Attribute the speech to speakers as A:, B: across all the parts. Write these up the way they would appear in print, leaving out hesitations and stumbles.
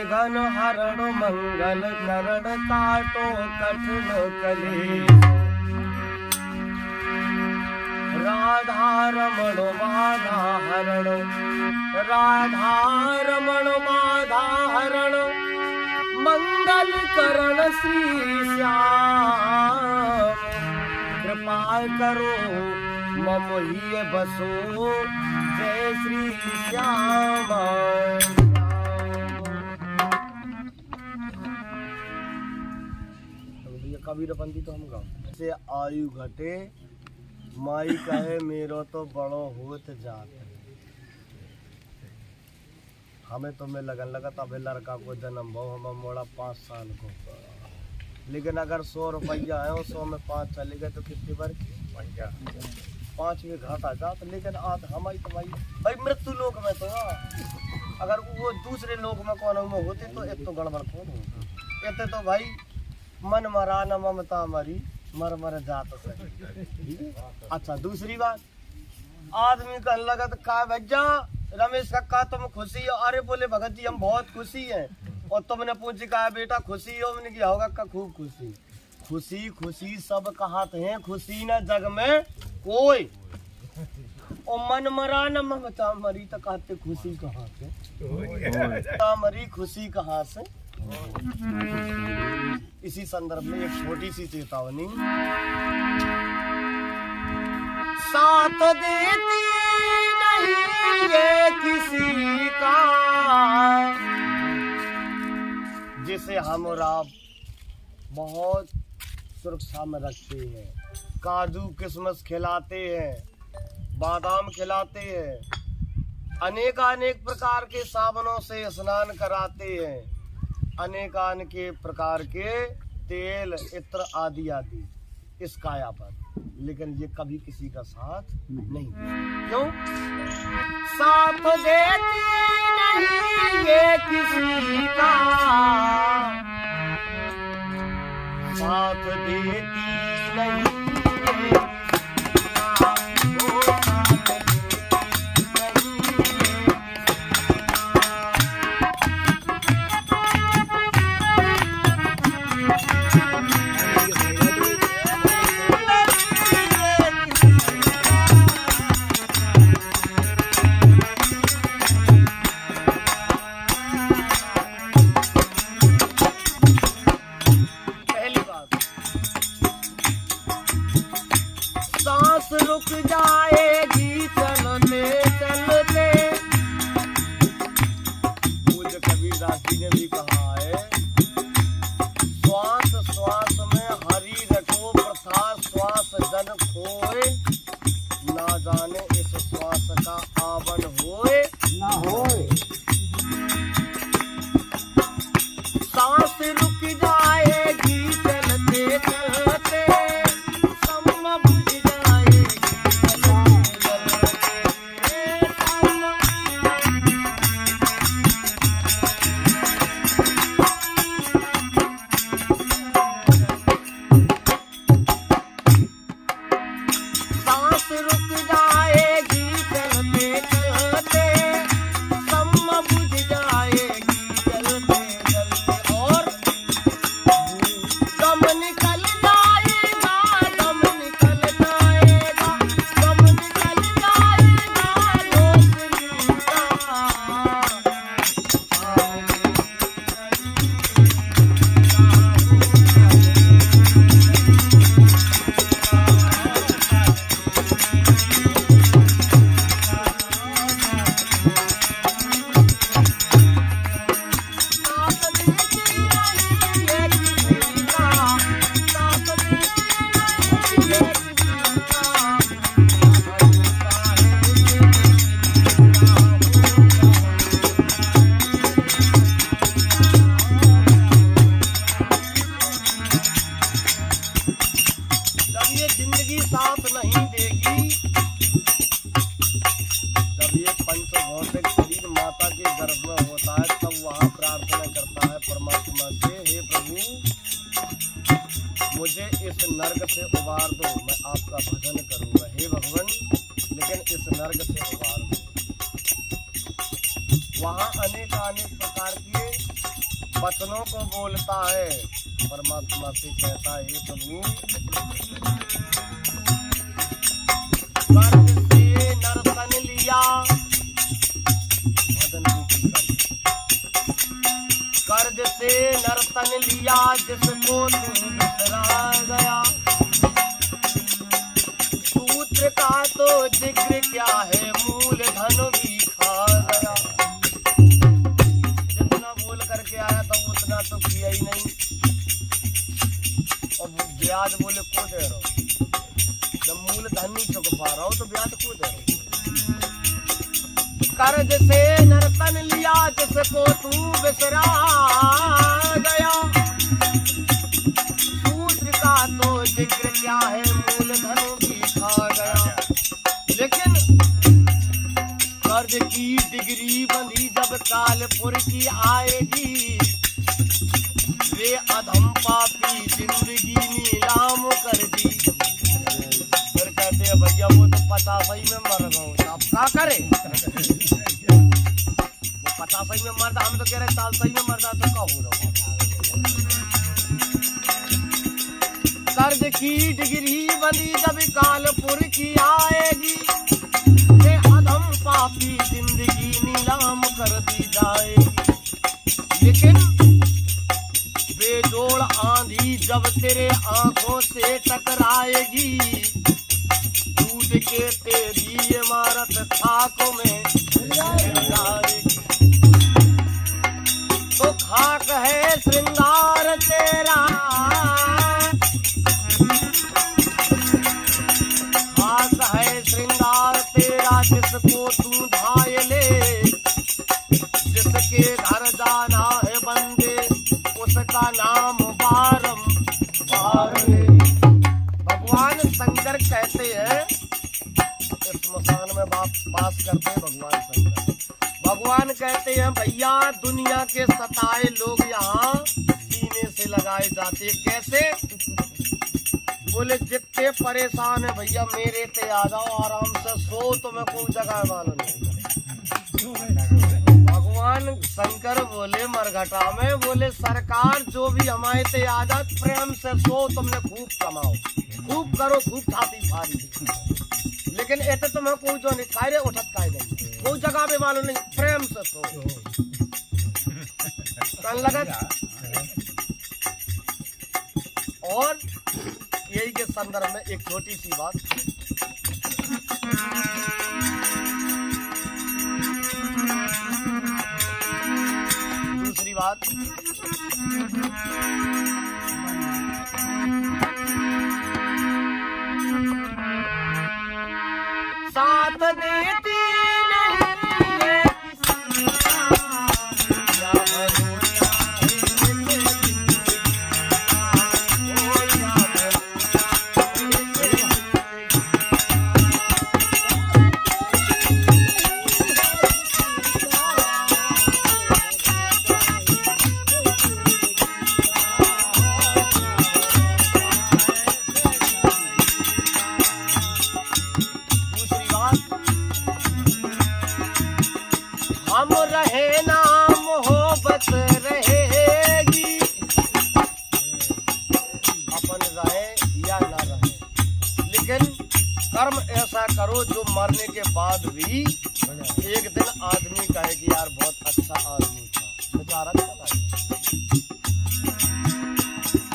A: घन हरण मंगल करण काटो कठिन कली राधा रमण माधा हरण राधा रमण माधा हरण मंगल करण श्री श्याम कृपा करो मम ही बसो जय श्री श्याम। कबीरपंथी तो हम गाँव से आयु घटे माई कहे मेरो तो बड़ो होत जात हमें तो में लगन लगा तब लड़का को जन्म हो हम मोड़ा 5 साल को लेकिन अगर 100 रुपया है 100 में 5 चले गए तो कितनी बार 5 में घाटा जात लेकिन आज हमारी तो भाई मृत्यु लोक में तो अगर वो दूसरे लोक में कौन में होते तो एक तो गड़बड़ कौन होता कहते तो भाई मन मरा न ममता मरी मर मर जात सही। अच्छा दूसरी बात आदमी कहने लगा तो का भैया रमेश कक्का तुम खुशी हो अरे बोले भगत जी हम बहुत खुशी हैं और तुमने पूछ कहा बेटा खुशी हो मैंने किया होगा का खूब खुशी खुशी खुशी सब कहते हैं खुशी न जग में कोई और मन मरा न ममता मरी तो कहते खुशी कहाँ से मरी खुशी कहाँ से। इसी संदर्भ में एक छोटी सी चेतावनी साथ देती नहीं ये किसी का जिसे हम और आप बहुत सुरक्षा में रखते हैं काजू किशमिश खिलाते हैं बादाम खिलाते हैं अनेक प्रकार के साबुनों से स्नान कराते हैं अनेक प्रकार के तेल इत्र आदि आदि इस काया पर लेकिन ये कभी किसी का साथ नहीं क्यों साथ देती नहीं ये किसी का साथ देती नहीं रुक जाएगी चलते चलते पूज्य कबीरदास जी ने भी कहा है श्वास श्वास में हरि रखो प्रथा श्वास जन खोए ना जाने इस श्वास का आवन होए ना होए सांस रुक जाएगी चलते चलते नर्क से उबार दो, मैं आपका भजन करूंगा। हे भगवान, लेकिन इस नर्क से उबार दो। वहाँ अनेक प्रकार के वचनों को बोलता है, परमात्मा से कहता है प्रभु कर्ज से नर्तन लिया, कर्ज से नर्तन लिया जिसको तू बिसरा गया, सूत्र का तो जिक्र क्या है मूल धन भी खा गया। जितना बोल करके आया था उतना तो किया ही नहीं, और ब्याज बोले को दे रहा हूँ, जब मूल धन नहीं चुक पा रहा हूँ तो ब्याज को दे रहा हूँ। कर्ज से नर्तन लिया जिसको तू बिसरा गया, सूत्र का तो जिक्र क्या है मूल धन भी खा गया। लेकिन कर्ज की डिग्री बंधी जब कालपुर की आएगी, वे अधम पापी जिंदगी नीलाम कर दी। फिर कहते हैं भैया वो तो 50 में मर गए, आप क्या करें? वो 50 में मरता, हम तो कह रहे 40 में मरता तो क्या हो रहा। कर्ज की डिग्री बंदी जब कालपुर की आएगी, वे अधम पापी जिंदगी नीलाम कर दी जाएगी। लेकिन बेजोड़ आंधी जब तेरे आंखों से टकराएगी, टूट के तेरी इमारत खाकों में गिर जाएगी। तो खाक है श्रृंगार तेरा, खाक है श्रृंगार तेरा जिसको तू ढाए ले, जिसके घर जाना है बंदे उसका नाम बारंबार ले। भगवान शंकर कहते हैं, इस स्मशान में वास करते हैं भगवान शंकर। भगवान कहते हैं भैया दुनिया के सताए लोग यहाँ सीने से लगाए जाते। कैसे? बोले जितने परेशान है भैया मेरे ते आ जाओ, आराम से सो, तुम्हें कोई जगह मालूम नहीं। भगवान शंकर बोले मरघटा में, बोले सरकार जो भी हमारे ते आ जात प्रेम से सो, तुमने खूब कमाओ, खूब करो, खूब छाती फाड़ी, लेकिन ऐसे तुम्हें कोई जो नहीं खाए उठत खाए नहीं, कोई जगह पे मालूम नहीं, प्रेम से सो। कन लगत और यही के संदर्भ में एक छोटी सी बात, दूसरी बात, साथ देती हम रहे ना मोहब्बत रहेगी, अपन रहे या ना रहे, लेकिन कर्म ऐसा करो जो मरने के बाद भी एक दिन आदमी कहे कि यार बहुत अच्छा आदमी था, बेचारा चला।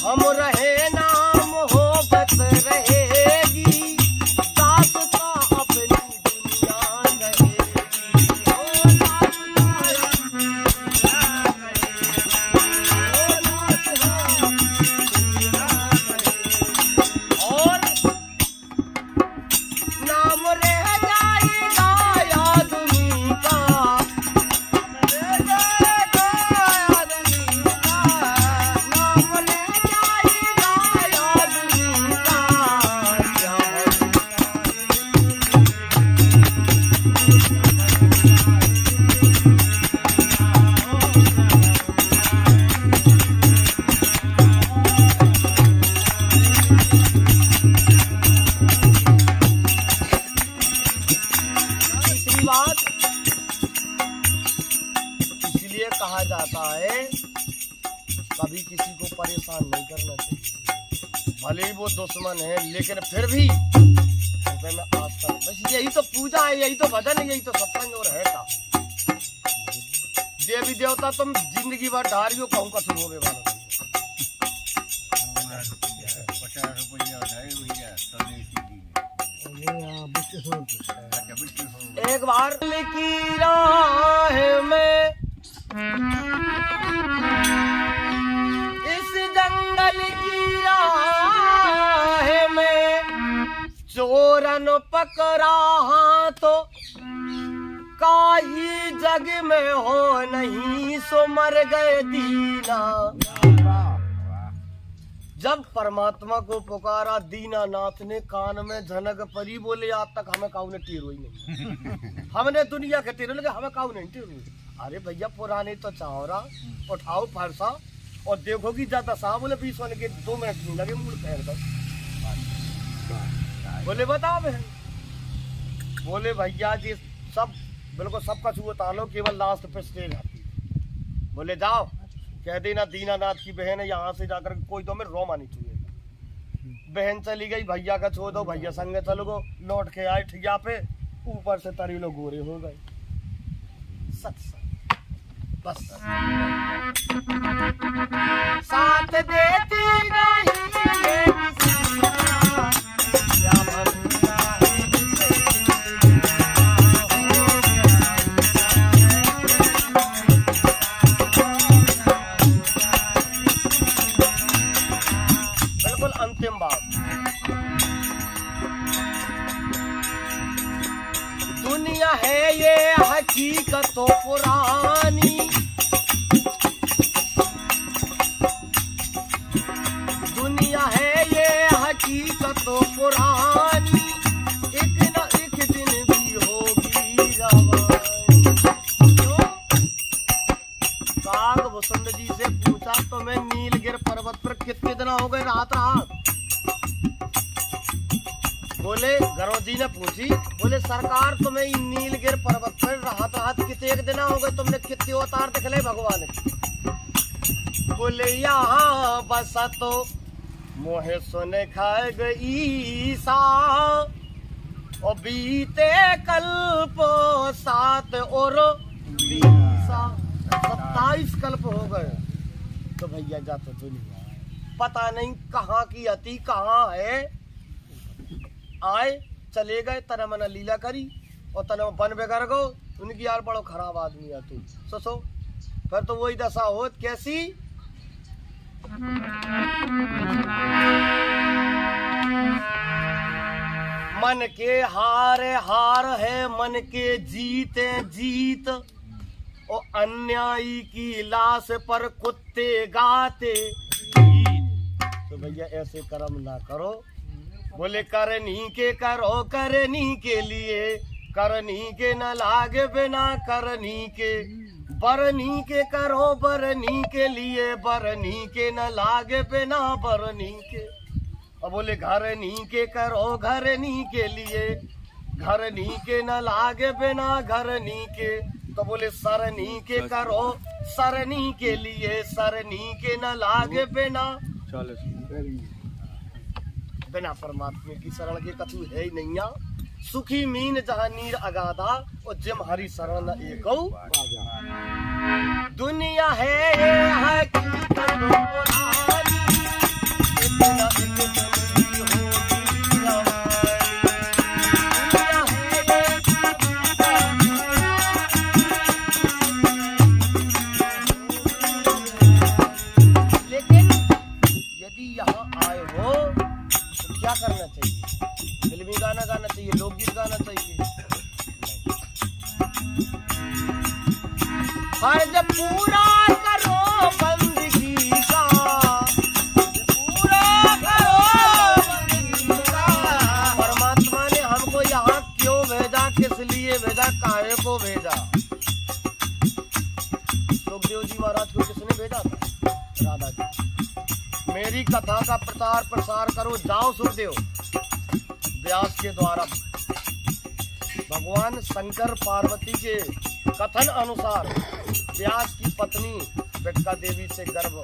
A: हम रहे ना मोहब्बत रहेगी, दास्तां अपनी दुनिया रहेगी। नाम रह जाएगा आदमी का, नाम रह जाएगा आदमी का। तीसरी बात, इसलिए कहा जाता है कभी किसी को परेशान नहीं करना चाहिए। भले ही वो दुश्मन है लेकिन फिर भी हृदय में आस्था। बस यही तो पूजा है, यही तो भजन है, यही तो सत्संग और है का। देवी देवता तुम जिंदगी भर ढारियो कहूँ का सुनोगे वाला। एक बार की राह में इस जंगल की राह में चोरन पकड़ा तो काई जग में हो नहीं सो मर गए दीना। जब परमात्मा को पुकारा दीनानाथ ने कान में झनक परी, बोले आज तक हमें काऊ ने टेरो ही नहीं। हमने दुनिया के टेरो लगे, हमें काऊ नहीं टेरो। अरे भैया पुराने तो चावरा उठाओ फरसा और देखो कि ज्यादा सा बोले 20 होने के 2 मिनट नहीं लगे मूड फेर कर। बोले बताओ बहन, बोले भैया जी सब बिल्कुल सबका छुओ तालो, केवल लास्ट पे स्टेज आती। बोले जाओ कह देना दीनानाथ की बहन है, यहाँ से जाकर कोई तो मेरे रोमा नहीं छुएगा। बहन चली गई, भैया का छोड़ दो, भैया संग चलो गो, लौट के आए ठिया पे, ऊपर से तरी लोग गोरे हो गए। बस साथ देती नहीं दुनिया है ये हकीकत तो पुरानी। दुनिया है ये हकीकत तो पुरानी, एक न एक दिन भी होगी रवानी। काग वसंत जी से पूछा तो मैं नीलगिर पर्वत पर कितने दिन हो गए रात रात। बोले गरो जी ने पूछी, बोले सरकार तुम्हें नीलगिर पर्वत पर राहत राहत कितने एक दिन हो गए, तुमने कितने अवतार दिख ले भगवान के। बोले यहाँ बसा तो मोहे सुने खा गई सा, और बीते कल्प 7 और 27 कल्प हो गए। तो भैया जाते दुनिया पता नहीं कहाँ की अति कहाँ है। आए चले गए, तना मना लीला करी और तना बन बेगर गो। उनकी यार बड़ो खराब आदमी है तू सोचो, फिर तो वही दशा होत कैसी। मन के हारे हार है, मन के जीते जीत, और अन्यायी की लाश पर कुत्ते गाते। तो भैया ऐसे कर्म ना करो। बोले करनी के करो करनी के लिए, करनी के न लागे बिना करनी के, बरनी के करो बरनी के लिए, बरनी के न लागे बिना बरनी के। और बोले घरनी के करो घरनी के लिए, घरनी के न लागे बिना घरनी के। तो बोले सरनी के करो सरनी के लिए, सरनी के न लागे बिना। बिना परमात्मा की शरण के कछु है ही नहीं। सुखी मीन जहाँ नीर अगाधा, और जिम हरि शरण एक दुनिया है लेकिन यदि यहाँ आए हो क्या करना चाहिए? फिल्मी गाना गाना चाहिए, लोकगीत गाना चाहिए। हर जब पूरा करो बंदगी का, पूरा करो बंदगी का। परमात्मा ने हमको यहाँ क्यों भेजा, किस लिए भेजा, काहे को भेजा? सुखदेव जी महाराज को किसने भेजा था? राधा जी। मेरी कथा का प्रचार प्रसार करो, जाओ सुखदेव। व्यास के द्वारा भगवान शंकर पार्वती के कथन अनुसार व्यास की पत्नी बिट्का देवी से गर्भ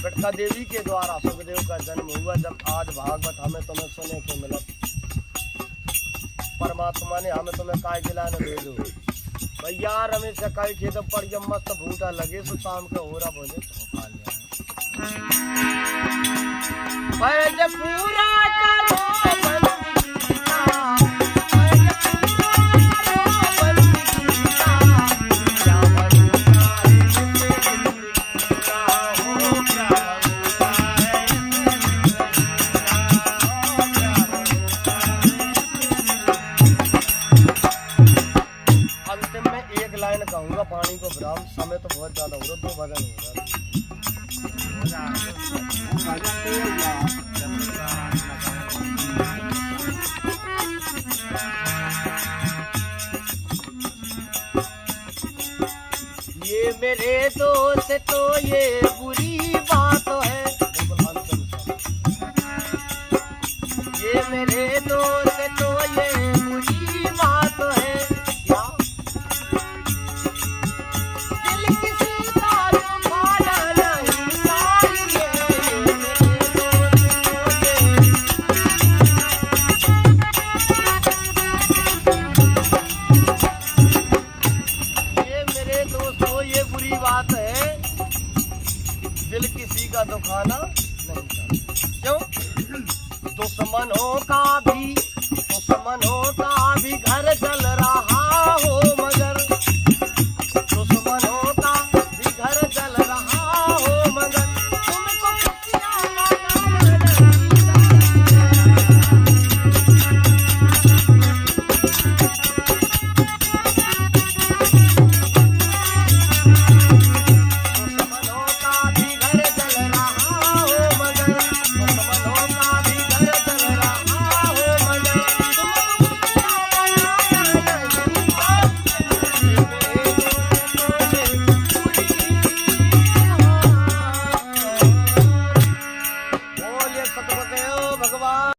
A: कटका देवी के द्वारा सुखदेव का जन्म हुआ। जब आज भागवत हमें तुम्हें सुने के मिला, परमात्मा ने हमें तुम्हें काय गिलाने दे दो भैया। रमेश से काय खेत पर जब मस्त भूटा लगे तो शाम के हो रहा बोले पूरा करो कहूंगा पानी को विराम। समय तो बहुत ज्यादा हो रहा, 2 भजन हो रहा। ये मेरे दोस्त तो ये बुरी बात है, ये मेरे दोस्त तो ये बुरी बात है। दिल किसी का दुखाना नहीं चाहिए। क्यों? दुश्मनों का भी घर जल रहा हो।